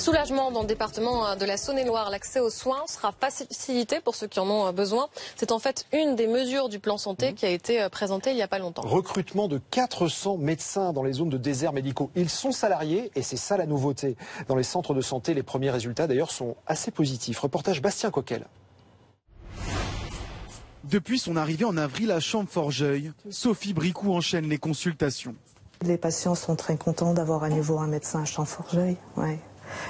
Soulagement dans le département de la Saône-et-Loire. L'accès aux soins sera facilité pour ceux qui en ont besoin. C'est en fait une des mesures du plan santé qui a été présentée il n'y a pas longtemps. Recrutement de 400 médecins dans les zones de déserts médicaux. Ils sont salariés et c'est ça la nouveauté. Dans les centres de santé, les premiers résultats d'ailleurs sont assez positifs. Reportage Bastien Coquel. Depuis son arrivée en avril à Champforgeuil, Sophie Bricou enchaîne les consultations. Les patients sont très contents d'avoir à nouveau un médecin à Champforgeuil. Ouais.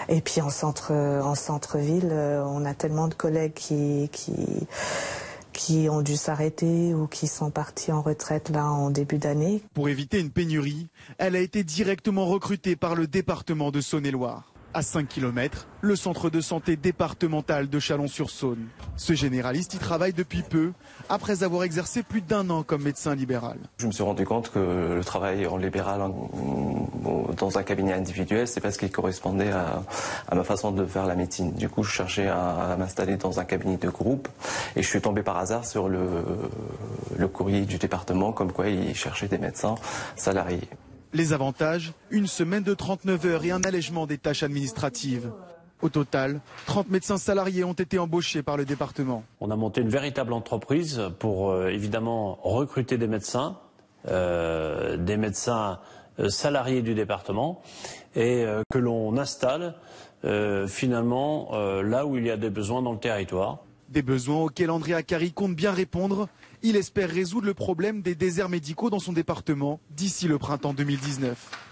Et puis en centre-ville, on a tellement de collègues qui ont dû s'arrêter ou qui sont partis en retraite là en début d'année. Pour éviter une pénurie, elle a été directement recrutée par le département de Saône-et-Loire. À 5 km, le centre de santé départemental de Chalon-sur-Saône. Ce généraliste y travaille depuis peu, après avoir exercé plus d'1 an comme médecin libéral. Je me suis rendu compte que le travail en libéral dans un cabinet individuel, c'est pas ce qui correspondait à ma façon de faire la médecine. Du coup, je cherchais à m'installer dans un cabinet de groupe et je suis tombé par hasard sur le courrier du département comme quoi il cherchait des médecins salariés. Les avantages, une semaine de 39 heures et un allègement des tâches administratives. Au total, 30 médecins salariés ont été embauchés par le département. On a monté une véritable entreprise pour évidemment recruter des médecins salariés du département et que l'on installe finalement là où il y a des besoins dans le territoire. Des besoins auxquels André Acari compte bien répondre. Il espère résoudre le problème des déserts médicaux dans son département d'ici le printemps 2019.